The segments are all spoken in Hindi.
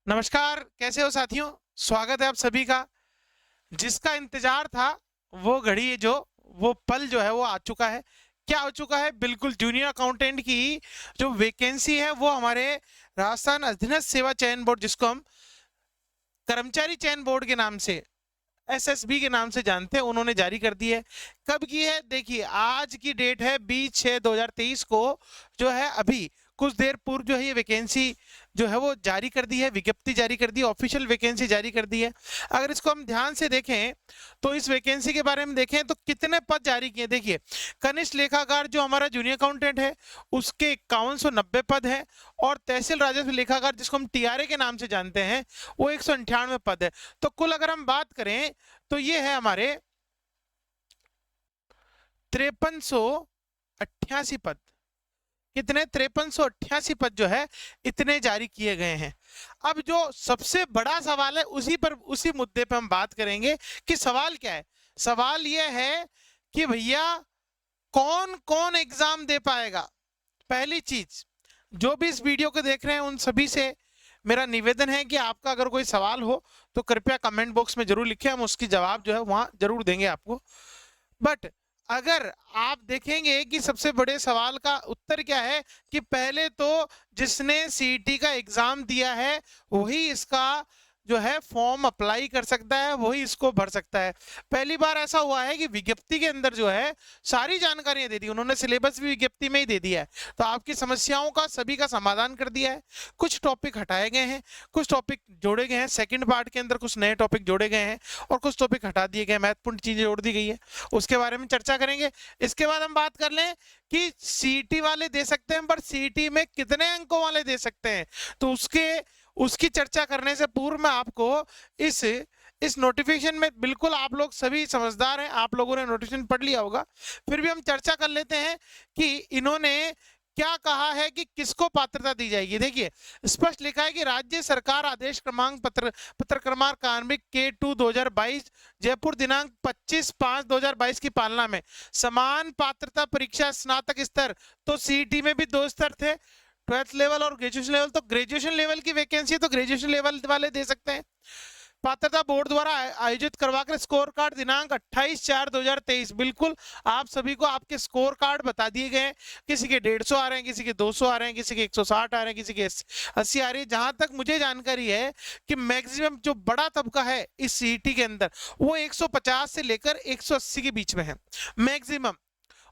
नमस्कार, कैसे हो साथियों। स्वागत है आप सभी का। जिसका इंतजार था वो घड़ी जो वो पल जो है वो आ चुका है। क्या हो चुका है? बिल्कुल जूनियर अकाउंटेंट की जो वैकेंसी है वो हमारे राजस्थान अधीनस्थ सेवा चयन बोर्ड, जिसको हम कर्मचारी चयन बोर्ड के नाम से एसएसबी के नाम से जानते हैं, उन्होंने जारी कर दी है। कब की है? देखिए, आज की डेट है 20/6/2023 को जो है अभी कुछ देर पूर्व जो है ये वैकेंसी जो है वो जारी कर दी है, विज्ञप्ति जारी कर दी है, ऑफिशियल वैकेंसी जारी कर दी है। अगर इसको हम ध्यान से देखें तो इस वैकेंसी के बारे में देखें तो कितने पद जारी किए। देखिए, कनिष्ठ लेखाकार जो हमारा जूनियर अकाउंटेंट है उसके 5190 पद है, और तहसील राजस्व लेखाकार जिसको हम टीआरए के नाम से जानते हैं वो 198 पद है। तो कुल अगर हम बात करें तो ये है हमारे 5388 पद। कितने? 5388 पद जो है इतने जारी किए गए हैं। अब जो सबसे बड़ा सवाल है उसी मुद्दे पर हम बात करेंगे कि सवाल क्या है। सवाल यह है कि भैया कौन कौन एग्जाम दे पाएगा। पहली चीज, जो भी इस वीडियो को देख रहे हैं उन सभी से मेरा निवेदन है कि आपका अगर कोई सवाल हो तो कृपया कमेंट बॉक्स में जरूर लिखें, हम उसकी जवाब जो है वहां जरूर देंगे आपको। बट अगर आप देखेंगे कि सबसे बड़े सवाल का उत्तर क्या है कि पहले तो जिसने सीईटी का एग्जाम दिया है वही इसका जो है फॉर्म अप्लाई कर सकता है, वही इसको भर सकता है। पहली बार ऐसा हुआ है कि विज्ञप्ति के अंदर जो है सारी जानकारियां दे दी उन्होंने, सिलेबस भी विज्ञप्ति में ही दे दिया है। तो आपकी समस्याओं का सभी का समाधान कर दिया है। कुछ टॉपिक हटाए गए हैं, कुछ टॉपिक जोड़े गए हैं, सेकंड पार्ट के अंदर कुछ नए टॉपिक जोड़े गए हैं और कुछ टॉपिक हटा दिए गए, महत्वपूर्ण चीजें जोड़ दी गई है, उसके बारे में चर्चा करेंगे। इसके बाद हम बात कर लें कि सीईटी वाले दे सकते हैं, पर सीईटी में कितने अंकों वाले दे सकते हैं, तो उसकी चर्चा करने से पूर्व मैं आपको इस नोटिफिकेशन में, बिल्कुल आप लोग सभी समझदार हैं, आप लोगों ने नोटिफिकेशन पढ़ लिया होगा, फिर भी हम चर्चा कर लेते हैं कि इन्होंने क्या कहा है कि किसको पात्रता दी जाएगी। देखिए, स्पष्ट लिखा है कि राज्य सरकार आदेश क्रमांक पत्र क्रमांक कार्मिक K2 2022 जयपुर दिनांक 25/5/2022 की पालना में समान पात्रता परीक्षा स्नातक स्तर, तो सीईटी में भी 2 स्तर थे, 12th लेवल और ग्रेजुएशन लेवल, तो ग्रेजुएशन लेवल की वैकेंसी है तो ग्रेजुएशन लेवल वाले दे सकते हैं। पात्रता बोर्ड द्वारा आयोजित करवाकर स्कोर कार्ड दिनांक 28/4/2023, बिल्कुल आप सभी को आपके स्कोर कार्ड बता दिए गए हैं। किसी के 150 आ रहे हैं, किसी के 200 आ रहे हैं, किसी के 160 आ रहे हैं, किसी के 80 आ रही है। जहां तक मुझे जानकारी है कि मैक्सिमम जो बड़ा तबका है इस सीईटी के अंदर वो 150 से लेकर 180 के बीच में है मैक्सिमम,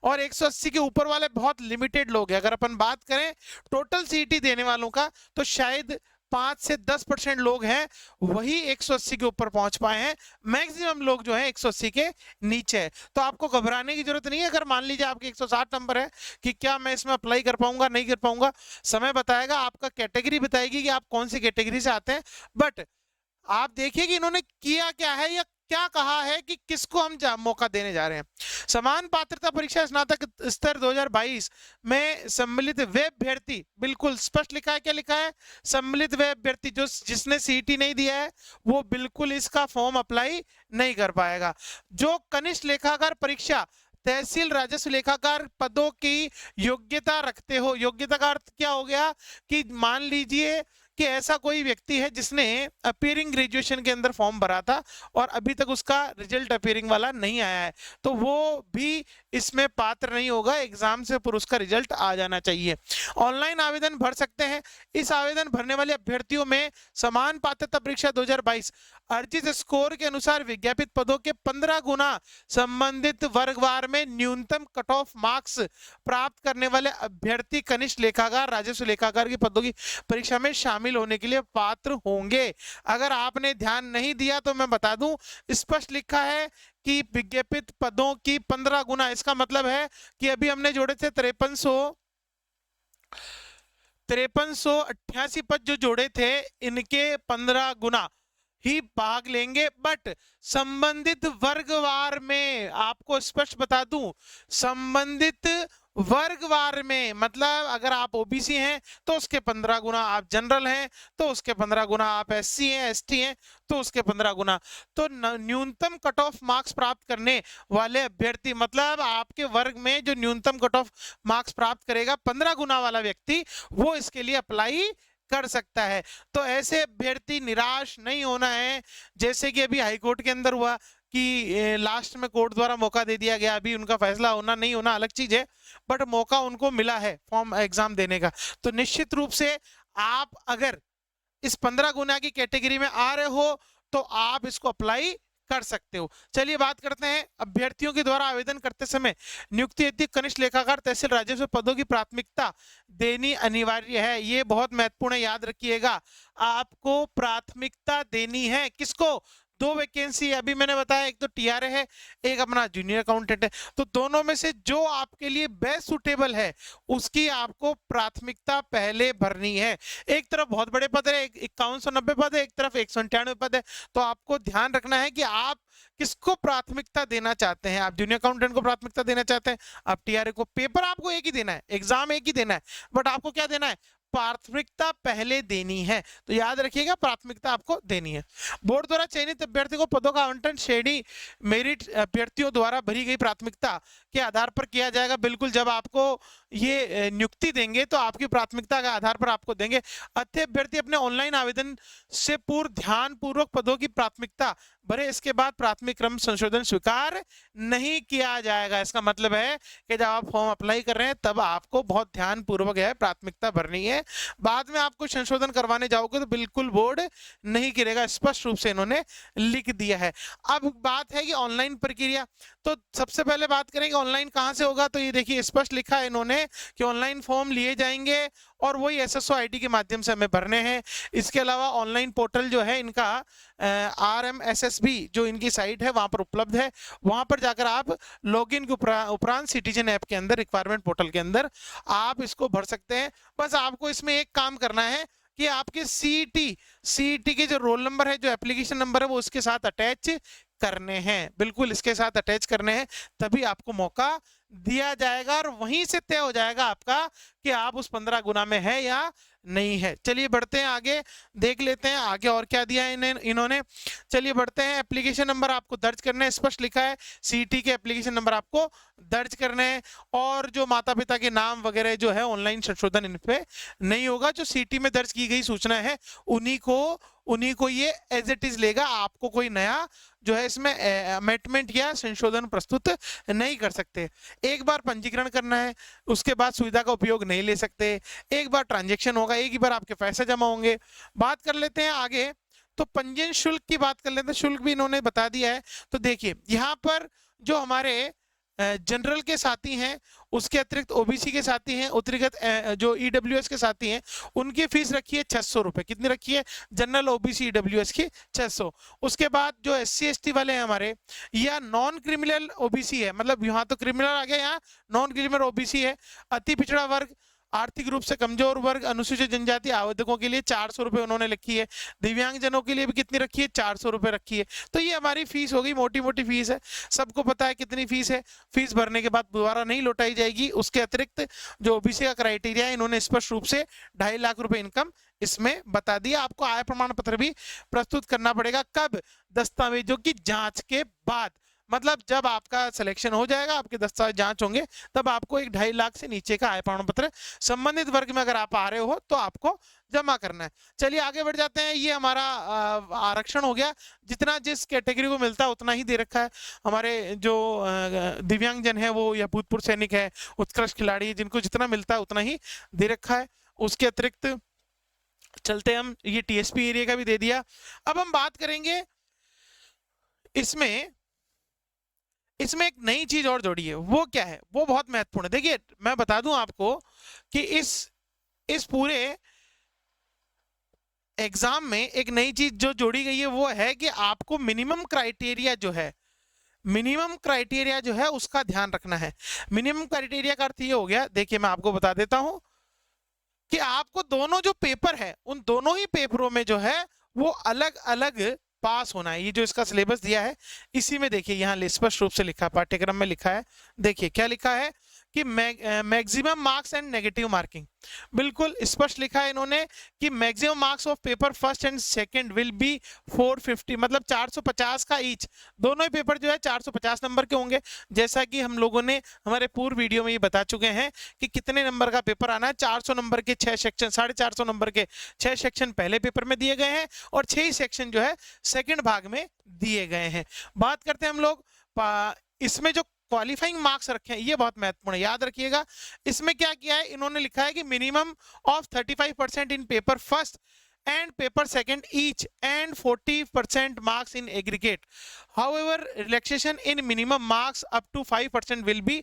और 180 के ऊपर वाले बहुत लिमिटेड लोग हैं। अगर अपन बात करें टोटल सीईटी देने वालों का तो शायद 5 से 10% लोग हैं वही 180 के ऊपर पहुंच पाए हैं, मैक्सिमम लोग जो है 180 के नीचे है। तो आपको घबराने की जरूरत नहीं है। अगर मान लीजिए आपके 160 नंबर है कि क्या मैं इसमें अप्लाई कर पाऊंगा, नहीं कर पाऊंगा, समय बताएगा, आपका कैटेगरी बताएगी कि आप कौन सी कैटेगरी से आते हैं। बट आप देखिए कि इन्होंने किया क्या है या क्या कहा है कि किसको हम मौका देने जा रहे हैं। समान पात्रता परीक्षा स्नातक स्तर 2022 में सम्मिलित वे अभ्यर्थी, बिल्कुल स्पष्ट लिखा है। क्या लिखा है? सम्मिलित वे अभ्यर्थी जो जिसने सीईटी नहीं दिया है वो बिल्कुल इसका फॉर्म अप्लाई नहीं कर पाएगा। जो कनिष्ठ लेखाकार परीक्षा तहसील राजस्व लेखाकार पदों की योग्यता रखते हो, योग्यता का अर्थ क्या हो गया कि मान लीजिए कि ऐसा कोई व्यक्ति है जिसने अपीयरिंग ग्रेजुएशन के अंदर फॉर्म भरा था और अभी तक उसका रिजल्ट अपीयरिंग वाला नहीं आया है, तो वो भी इसमें पात्र नहीं होगा। एग्जाम से पूर्व उसका रिजल्ट आ जाना चाहिए। ऑनलाइन आवेदन भर सकते हैं। इस आवेदन भरने वाले अभ्यर्थियों में समान पात्रता परीक्षा 2022 अर्जित स्कोर के अनुसार विज्ञापित पदों के 15 गुना संबंधित वर्गवार में न्यूनतम कट ऑफ मार्क्स प्राप्त करने वाले अभ्यर्थी कनिष्ठ लेखाकार राजस्व लेखाकार की पदों की परीक्षा में शामिल होने के लिए पात्र होंगे। अगर आपने ध्यान नहीं दिया तो मैं बता दूं, स्पष्ट लिखा है कि विज्ञापित पदों की 15 गुना, इसका मतलब है कि अभी हमने जोड़े थे 5388 पद जो जोड़े थे, इनके 15 गुना ही भाग लेंगे। बट संबंधित वर्गवार में आपको स्पष्ट बता दूं, संबंधित वर्गवार में मतलब अगर आप ओबीसी हैं तो उसके 15 गुना, आप जनरल हैं तो उसके 15 गुना, आप एससी हैं एसटी हैं तो उसके 15 गुना। तो न्यूनतम कट ऑफ मार्क्स प्राप्त करने वाले अभ्यर्थी, मतलब आपके वर्ग में जो न्यूनतम कट ऑफ मार्क्स प्राप्त करेगा 15 गुना वाला व्यक्ति, वो इसके लिए अप्लाई कर सकता है। तो ऐसे अभ्यर्थी निराश नहीं होना है, जैसे कि अभी हाईकोर्ट के अंदर हुआ कि लास्ट में कोर्ट द्वारा मौका दे दिया गया, अभी उनका फैसला होना नहीं होना अलग चीज है, बट मौका उनको मिला है फॉर्म एग्जाम देने का। तो निश्चित रूप से आप अगर इस 15 गुना की कैटेगरी में आ रहे हो तो आप इसको अप्लाई कर सकते हो। चलिए बात करते हैं अभ्यर्थियों के द्वारा आवेदन करते समय नियुक्ति हेतु कनिष्ठ लेखाकार तहसील राजस्व पदों की प्राथमिकता देनी अनिवार्य है। ये बहुत महत्वपूर्ण है, याद रखिएगा, आपको प्राथमिकता देनी है। किसको? दो वैकेंसी है, अभी मैंने बताया, एक तो टीआरए है, एक अपना जूनियर अकाउंटेंट है। तो दोनों में से जो आपके लिए बेस्ट सुटेबल है उसकी आपको प्राथमिकता पहले भरनी है। एक तरफ बहुत बड़े पद है, 5190 पद है, एक तरफ 198 पद है। तो आपको ध्यान रखना है कि आप किसको प्राथमिकता देना चाहते हैं। आप जूनियर अकाउंटेंट को प्राथमिकता देना चाहते हैं, आप टीआरए को। पेपर आपको एक ही देना है, एग्जाम एक ही देना है, बट आपको क्या देना है? प्राथमिकता पहले देनी है। तो याद रखिएगा, प्राथमिकता आपको देनी है। बोर्ड द्वारा चयनित अभ्यर्थी को पदों का आवंटन श्रेणी मेरिट अभ्यर्थियों द्वारा भरी गई प्राथमिकता के आधार पर किया जाएगा। बिल्कुल, जब आपको ये नियुक्ति देंगे तो आपकी प्राथमिकता के आधार पर आपको देंगे। अतः अभ्यर्थी अपने ऑनलाइन आवेदन से पूर्व ध्यान पूर्वक पदों की प्राथमिकता भरे, इसके बाद प्राथमिक क्रम संशोधन स्वीकार नहीं किया जाएगा। इसका मतलब है कि जब आप फॉर्म अप्लाई कर रहे हैं तब आपको बहुत ध्यान पूर्वक है प्राथमिकता भरनी है। बाद में आपको संशोधन करवाने जाओगे तो बिल्कुल बोर्ड नहीं गिरेगा, स्पष्ट रूप से इन्होंने लिख दिया है। अब बात है कि ऑनलाइन प्रक्रिया, तो सबसे पहले बात करेंगे ऑनलाइन कहां से होगा। तो ये देखिए स्पष्ट लिखा है इन्होंने कि ऑनलाइन फॉर्म लिए जाएंगे और वही एसएसओ आईडी के माध्यम से हमें भरने हैं। इसके अलावा ऑनलाइन पोर्टल जो है इनका RMSSB जो इनकी साइट है वहां पर उपलब्ध है, वहां पर जाकर आप लॉगिन के उपरांत सिटीजन ऐप के अंदर, रिक्वायरमेंट पोर्टल के अंदर आप इसको भर सकते हैं। बस आपको इसमें एक काम करना है कि आपके सीईटी के जो रोल नंबर है, जो एप्लीकेशन नंबर है, वो उसके साथ अटैच करने हैं, बिल्कुल इसके साथ अटैच करने हैं, तभी आपको मौका दिया जाएगा और वहीं से तय हो जाएगा आपका कि आप उस 15 गुना में है या नहीं है। चलिए बढ़ते हैं आगे, देख लेते हैं आगे और क्या दिया है इन्होंने। चलिए बढ़ते हैं। एप्लीकेशन नंबर आपको दर्ज करना है, स्पष्ट लिखा है सीईटी के एप्लीकेशन नंबर आपको दर्ज करने हैं, और जो माता पिता के नाम वगैरह जो है ऑनलाइन संशोधन इन पे नहीं होगा। जो सीईटी में दर्ज की गई सूचना है उन्हीं को ये एज इट इज लेगा। आपको कोई नया जो है इसमें अमेंडमेंट या संशोधन प्रस्तुत नहीं कर सकते। एक बार पंजीकरण करना है, उसके बाद सुविधा का उपयोग नहीं ले सकते। एक बार ट्रांजैक्शन होगा, एक ही बार आपके पैसे जमा होंगे। बात कर लेते हैं आगे, तो पंजीयन शुल्क की बात कर लेते हैं। शुल्क भी इन्होंने बता दिया है। तो देखिए यहाँ पर जो हमारे जनरल के साथी हैं, उसके अतिरिक्त ओबीसी के साथी हैं, अतिरिक्त जो ईडब्ल्यूएस के साथी हैं, उनकी फीस रखी है 600 रुपए। कितनी रखी है? जनरल, ओबीसी, ईडब्ल्यूएस की 600। उसके बाद जो SC ST वाले हैं हमारे, या नॉन क्रिमिनल ओबीसी है, मतलब यहाँ तो क्रिमिनल आ गया, यहाँ नॉन क्रिमिनल ओबीसी है। अति पिछड़ा वर्ग, आर्थिक रूप से कमजोर वर्ग, अनुसूचित जनजाति आवेदकों के लिए 400 रुपए उन्होंने लिखी है। दिव्यांगजनों के लिए भी कितनी रखी है? 400 रुपए रखी है। तो ये हमारी फीस हो गई, मोटी मोटी फीस है, सबको पता है कितनी फीस है। फीस भरने के बाद दोबारा नहीं लौटाई जाएगी। उसके अतिरिक्त जो ओबीसी का क्राइटेरिया है, इन्होंने स्पष्ट रूप से 2.5 लाख रुपए इनकम इसमें बता दिया। आपको आय प्रमाण पत्र भी प्रस्तुत करना पड़ेगा। कब? दस्तावेजों की जांच के बाद, मतलब जब आपका सिलेक्शन हो जाएगा, आपके दस्तावेज जांच होंगे, तब आपको एक 2.5 लाख से नीचे का आय प्रमाण पत्र संबंधित वर्ग में अगर आप आ रहे हो तो आपको जमा करना है। चलिए आगे बढ़ जाते हैं। ये हमारा आरक्षण हो गया, जितना जिस कैटेगरी को मिलता है उतना ही दे रखा है। हमारे जो दिव्यांगजन है वो, या भूतपूर्व सैनिक है, उत्कृष्ट खिलाड़ी, जिनको जितना मिलता है उतना ही दे रखा है। उसके अतिरिक्त चलते हम, ये TSP एरिया का भी दे दिया। अब हम बात करेंगे इसमें एक नई चीज और जोड़ी है। वो क्या है? वो बहुत महत्वपूर्ण है। देखिए मैं बता दूं आपको कि इस पूरे एग्जाम में एक नई चीज जो जोड़ी गई है वो है कि आपको मिनिमम क्राइटेरिया जो है उसका ध्यान रखना है। मिनिमम क्राइटेरिया का अर्थ ये हो गया, देखिए मैं आपको बता देता हूं कि आपको दोनों जो पेपर है, उन दोनों ही पेपरों में जो है वो अलग अलग पास होना है। ये जो इसका सिलेबस दिया है, इसी में देखिए यहाँ स्पष्ट रूप से लिखा, पाठ्यक्रम में लिखा है। देखिए क्या लिखा है कि maximum marks and negative marking. बिल्कुल स्पष्ट लिखा है इन्होंने कि maximum marks of paper first and second will be 450, मतलब 450 का ईच। दोनों ही पेपर जो है 450 नंबर के होंगे, जैसा कि हम लोगों ने हमारे पूर्व वीडियो में ये बता चुके हैं कि कितने नंबर का पेपर आना है। 400 नंबर के 6 सेक्शन, 450 नंबर के 6 सेक्शन पहले पेपर में दिए गए हैं और 6 सेक्शन जो है सेकंड भाग में दिए गए हैं। बात करते हैं हम लोग इसमें जो क्वालिफाइंग मार्क्स रखे हैं, ये बहुत महत्वपूर्ण है, याद रखिएगा। इसमें क्या किया है इन्होंने, लिखा है कि minimum of 35% in paper first and paper second each and 40% marks in aggregate. However, relaxation in minimum marks up to 5% will be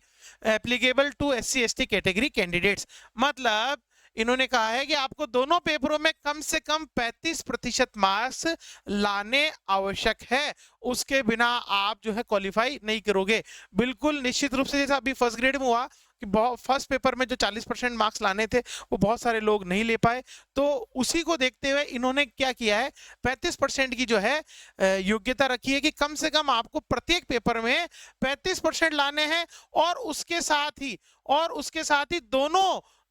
applicable to SC/ST category candidates. मतलब इन्होंने कहा है कि आपको दोनों पेपरों में कम से कम 35% मार्क्स लाने आवश्यक है, उसके बिना आप जो है क्वालिफाई नहीं करोगे। बिल्कुल निश्चित रूप से, जैसा अभी फर्स्ट ग्रेड में हुआ कि फर्स्ट पेपर में जो 40% मार्क्स लाने थे वो बहुत सारे लोग नहीं ले पाए, तो उसी को देखते हुए इन्होंने क्या किया है, 35% की जो है योग्यता रखी है कि कम से कम आपको प्रत्येक पेपर में 35% लाने हैं और उसके साथ ही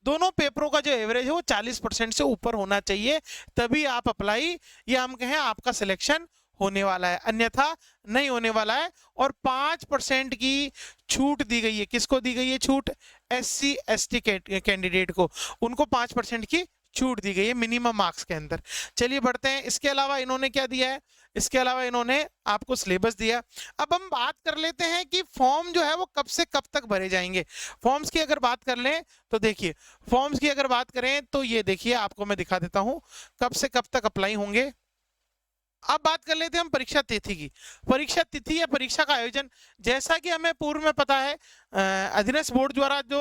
दोनों पेपरों का जो एवरेज है वो 40% से ऊपर होना चाहिए, तभी आप अप्लाई या हम कहें आपका सिलेक्शन होने वाला है, अन्यथा नहीं होने वाला है। और 5% की छूट दी गई है, किसको दी गई है छूट, SC/ST कैंडिडेट को, उनको 5% की छूट दी गई है मिनिमम मार्क्स के अंदर। चलिए बढ़ते हैं, इसके अलावा इन्होंने क्या दिया है, इसके अलावा इन्होंने आपको सिलेबस दिया। अब हम बात कर लेते हैं कि फॉर्म जो है वो कब से कब तक भरे जाएंगे। फॉर्म्स की अगर बात कर लें तो देखिए, फॉर्म्स की अगर बात करें तो ये देखिए, आपको मैं दिखा देता हूं कब से कब तक अप्लाई होंगे। अब बात कर लेते हैं हम परीक्षा तिथि की। परीक्षा तिथि या परीक्षा का आयोजन, जैसा कि हमें पूर्व में पता है, अधीनस्थ बोर्ड द्वारा जो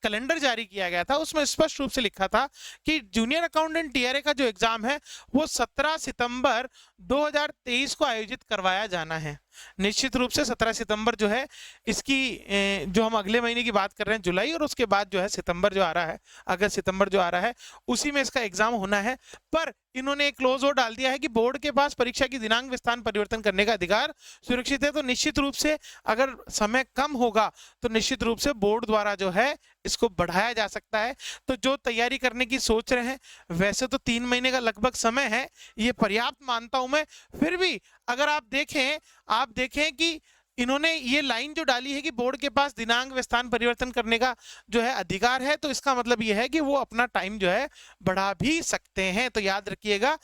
कैलेंडर जारी किया गया था उसमें स्पष्ट रूप से लिखा था कि जूनियर अकाउंटेंट TRA का जो एग्जाम है वो 17 सितंबर 2023 को आयोजित करवाया जाना है। निश्चित रूप से 17 सितंबर जो है इसकी जो हम अगले महीने की बात कर रहे हैं जुलाई, और उसके बाद जो है सितंबर जो आ रहा है, अगस्त सितंबर जो आ रहा है, उसी में इसका एग्जाम होना है। पर इन्होंने एक क्लोज और डाल दिया है कि बोर्ड के पास परीक्षा की दिनांक स्थान परिवर्तन करने का अधिकार सुरक्षित है। तो निश्चित रूप से अगर समय कम होगा तो निश्चित रूप से बोर्ड द्वारा जो है इसको बढ़ाया जा सकता है। तो जो तैयारी करने की सोच रहे हैं, वैसे तो 3 महीने का लगभग समय है, ये पर्याप्त मानता हूं मैं। फिर भी अगर आप देखें कि इन्होंने ये लाइन जो डाली है कि बोर्ड के पास दिनांक व स्थान परिवर्तन करने का जो है अधिकार है, तो इसका मतलब ये है कि वो अपना टाइम जो है बढ़ा भी सकते हैं। तो याद रखिएगा,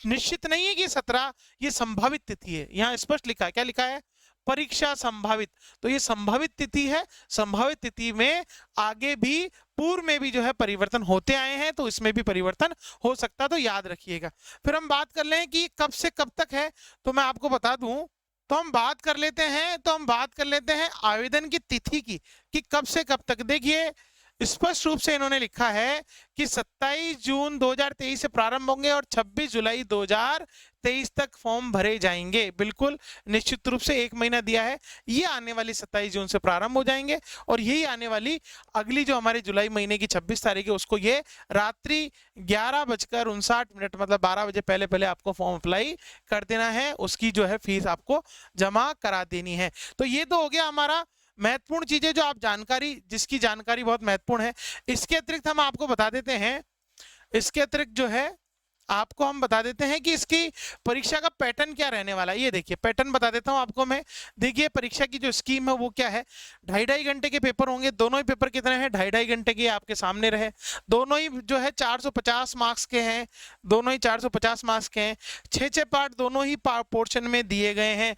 निश्चित नहीं है कि 17 ये संभावित तिथि है, यहाँ स्पष्ट लिखा है, क्या लिखा है, परीक्षा संभावित। तो ये संभावित तिथि है, संभावित तिथि में आगे भी पूर्व में भी जो है परिवर्तन होते आए हैं, तो इसमें भी परिवर्तन हो सकता है, तो याद रखिएगा। फिर हम बात कर लें कि कब से कब तक है, तो मैं आपको बता दूं, तो हम बात कर लेते हैं आवेदन की तिथि की, कि कब से कब तक। देखिए स्पष्ट रूप से इन्होंने लिखा है कि 27 जून 2023 से प्रारंभ होंगे और 26 जुलाई 2023 तक फॉर्म भरे जाएंगे। बिल्कुल निश्चित रूप से 1 महीना दिया है, ये आने वाली 27 जून से प्रारंभ हो जाएंगे और यही आने वाली अगली जो हमारे जुलाई महीने की 26 तारीख है, उसको ये रात्रि 11:59 मतलब 12 बजे पहले आपको फॉर्म अप्लाई कर देना है, उसकी जो है फीस आपको जमा करा देनी है। तो ये तो हो गया हमारा महत्वपूर्ण चीजें, जो आप जिसकी जानकारी बहुत महत्वपूर्ण है। इसके अतिरिक्त हम आपको बता देते हैं, इसके अतिरिक्त जो है आपको हम बता देते हैं कि इसकी परीक्षा का पैटर्न क्या रहने वाला है। ये देखिए पैटर्न बता देता हूं आपको मैं। देखिए परीक्षा की जो स्कीम है वो क्या है, 2.5 घंटे के पेपर होंगे। दोनों ही पेपर कितने हैं, 2.5 घंटे के आपके सामने रहे। दोनों ही जो है 450 मार्क्स के हैं, दोनों ही 450 मार्क्स के हैं। 6 पार्ट दोनों ही पोर्शन में दिए गए हैं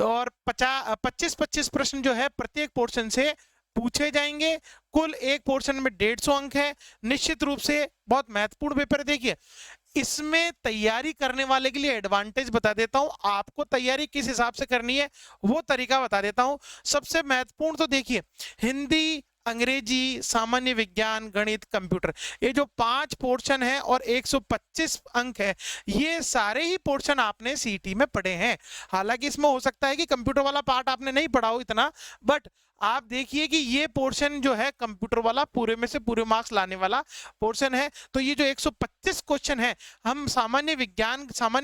और 25 प्रश्न जो है प्रत्येक पोर्शन से पूछे जाएंगे। कुल एक पोर्शन में 150 अंक है। निश्चित रूप से बहुत महत्वपूर्ण पेपर। देखिए इसमें तैयारी करने वाले के लिए एडवांटेज बता देता हूं, आपको तैयारी किस हिसाब से करनी है वो तरीका बता देता हूं। सबसे महत्वपूर्ण तो देखिए हिंदी, अंग्रेजी, सामान्य विज्ञान, गणित, कंप्यूटर, ये जो 5 पोर्शन है और 125 अंक है, ये सारे ही पोर्शन आपने सीटी में पढ़े हैं। हालांकि इसमें हो सकता है कि कंप्यूटर वाला पार्ट आपने नहीं पढ़ा हो इतना, बट आप देखिए कि ये पोर्शन जो है कंप्यूटर वाला पूरे में से पूरे मार्क्स लाने वाला पोर्शन है। तो ये जो 125 क्वेश्चन है, हम सामान्य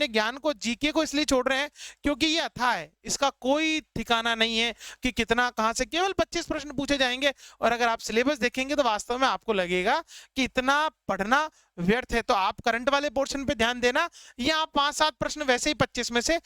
ज्ञान को, जीके को इसलिए छोड़ रहे हैं क्योंकि ये अथाह है, इसका कोई ठिकाना नहीं है कि कितना कहां से, केवल 25 प्रश्न पूछे जाएंगे। और अगर आप सिलेबस देखेंगे तो वास्तव में आपको लगेगा कि इतना पढ़ना व्यर्थ है। तो आप करंट वाले पोर्शन पे ध्यान देना, या आप 5-7 प्रश्न वैसे ही 25 में से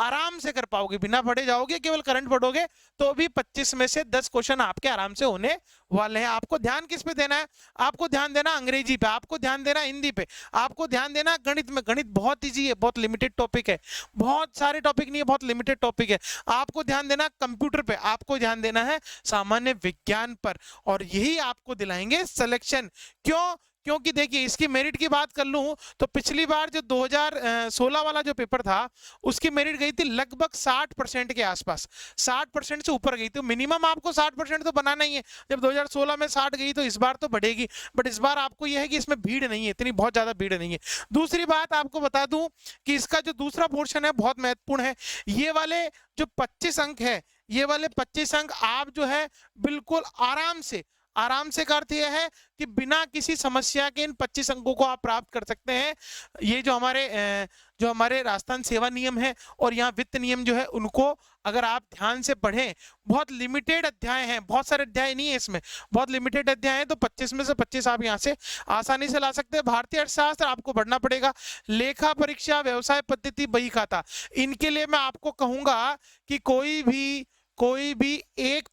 आराम से कर पाओगे, बिना पढ़े जाओगे, केवल करंट पढ़ोगे तो भी 25 में से 10 क्वेश्चन आपके आराम से होने वाले हैं। आपको ध्यान किस पे देना है? आपको ध्यान देना अंग्रेजी पे, आपको ध्यान देना हिंदी पे, आपको ध्यान देना गणित में। गणित बहुत ईजी है, बहुत लिमिटेड टॉपिक है, बहुत सारे टॉपिक नहीं है, बहुत लिमिटेड टॉपिक है। आपको ध्यान देना कंप्यूटर पे, आपको ध्यान देना है सामान्य विज्ञान पर, और यही आपको दिलाएंगे सिलेक्शन। क्यों? क्योंकि देखिए, इसकी मेरिट की बात कर लूं तो पिछली बार जो 2016 वाला जो पेपर था उसकी मेरिट गई थी लगभग 60% के आसपास, 60% से ऊपर गई। तो मिनिमम आपको 60% तो बनाना ही है। जब 2016 में 60 गई तो इस बार तो बढ़ेगी, बट इस बार आपको यह है कि इसमें भीड़ नहीं है, इतनी बहुत ज्यादा भीड़ नहीं है। दूसरी बात आपको बता दूं कि इसका जो दूसरा पोर्शन है बहुत महत्वपूर्ण है। ये वाले जो 25 अंक है, ये वाले 25 अंक आप जो है बिल्कुल आराम से का अर्थ यह है कि बिना किसी समस्या के इन 25 अंकों को आप प्राप्त कर सकते हैं। ये जो हमारे राजस्थान सेवा नियम है और यहाँ वित्त नियम जो है, उनको अगर आप ध्यान से पढ़ें, बहुत लिमिटेड अध्याय हैं, बहुत सारे अध्याय नहीं है इसमें, बहुत लिमिटेड अध्याय हैं, तो 25 में से 25 आप यहाँ से आसानी से ला सकते हैं। भारतीय अर्थशास्त्र आपको पढ़ना पड़ेगा, लेखा परीक्षा, व्यवसाय पद्धति, बही खाता, इनके लिए मैं आपको कहूंगा कि कोई भी एक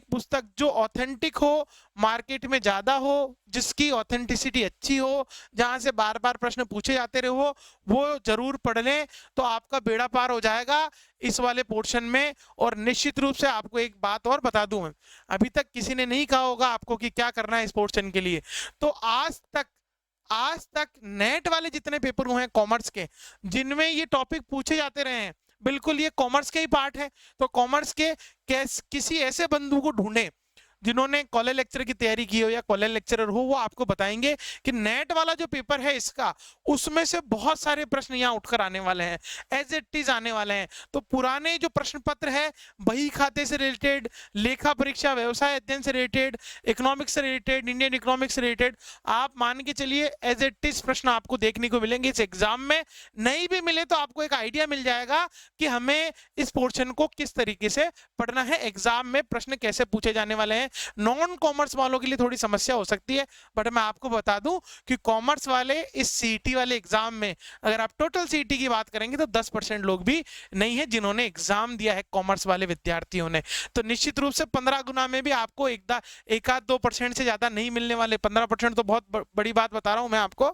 पुस्तक जो ऑथेंटिक हो, मार्केट में ज्यादा हो, जिसकी ऑथेंटिसिटी अच्छी हो, जहां से बार बार प्रश्न पूछे जाते रहे हो, वो जरूर पढ़ लें, तो आपका बेड़ा पार हो जाएगा इस वाले पोर्शन में। और निश्चित रूप से आपको एक बात और बता दूं, मैं अभी तक किसी ने नहीं कहा होगा आपको कि क्या करना है इस पोर्शन के लिए, तो आज तक नेट वाले जितने पेपर हुए हैं कॉमर्स के, जिनमें ये टॉपिक पूछे जाते रहे हैं, बिल्कुल ये कॉमर्स के ही पार्ट है। तो कॉमर्स के किसी ऐसे बंधु को ढूंढें जिन्होंने कॉलेज लेक्चर की तैयारी की हो या कॉलेज लेक्चरर हो, वो आपको बताएंगे कि नेट वाला जो पेपर है इसका, उसमें से बहुत सारे प्रश्न यहाँ उठकर आने वाले हैं, एज इट इज आने वाले हैं। तो पुराने जो प्रश्न पत्र है, बही खाते से रिलेटेड, लेखा परीक्षा, व्यवसाय अध्ययन से रिलेटेड, इकोनॉमिक्स से रिलेटेड, इंडियन इकोनॉमिक्स से रिलेटेड, आप मान के चलिए एज इट इज प्रश्न आपको देखने को मिलेंगे इस एग्जाम में। नहीं भी मिले तो आपको एक आइडिया मिल जाएगा कि हमें इस पोर्शन को किस तरीके से पढ़ना है, एग्जाम में प्रश्न कैसे पूछे जाने वाले हैं। नॉन कॉमर्स वालों के लिए थोड़ी समस्या हो सकती है, बट मैं आपको बता दूं कि कॉमर्स वाले इस सीईटी वाले एग्जाम में, अगर आप टोटल सीईटी की बात करेंगे तो 10% लोग भी नहीं है जिन्होंने एग्जाम दिया है कॉमर्स वाले विद्यार्थियों ने। तो निश्चित रूप से 15 गुना में भी आपको एक आध 2% से ज्यादा नहीं मिलने वाले। 15% तो बहुत बड़ी बात बता रहा हूं मैं आपको,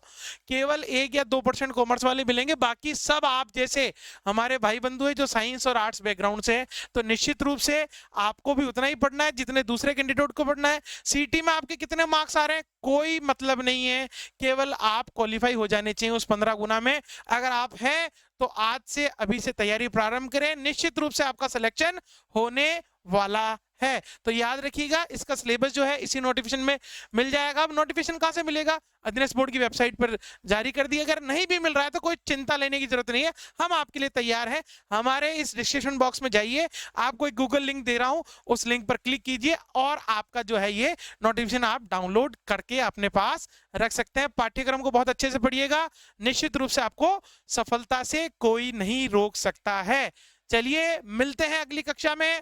केवल 1 या 2% कॉमर्स वाले मिलेंगे, बाकी सब आप जैसे हमारे भाई बंधु है जो साइंस और आर्ट्स बैकग्राउंड से है। तो निश्चित रूप से आपको भी उतना ही पढ़ना है जितने दूसरे कैंडिडेट को पढ़ना है। सीटी में आपके कितने मार्क्स आ रहे हैं कोई मतलब नहीं है, केवल आप क्वालिफाई हो जाने चाहिए उस 15 गुना में। अगर आप हैं तो आज से अभी से तैयारी प्रारंभ करें, निश्चित रूप से आपका सिलेक्शन होने वाला है। तो याद रखिएगा, इसका सिलेबस जो है इसी नोटिफिकेशन में मिल जाएगा। अब नोटिफिकेशन कहां से मिलेगा? अध्ययन बोर्ड की वेबसाइट पर जारी कर दिया। अगर नहीं भी मिल रहा है तो कोई चिंता लेने की जरूरत नहीं है, हम आपके लिए तैयार हैं। हमारे इस डिस्क्रिप्शन बॉक्स में जाइए, आपको एक गूगल लिंक दे रहा हूं, उस लिंक पर क्लिक कीजिए और आपका जो है ये नोटिफिकेशन आप डाउनलोड करके अपने पास रख सकते हैं। पाठ्यक्रम को बहुत अच्छे से पढ़िएगा, निश्चित रूप से आपको सफलता से कोई नहीं रोक सकता है। चलिए मिलते हैं अगली कक्षा में,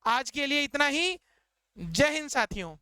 आज के लिए इतना ही। जय हिंद साथियों।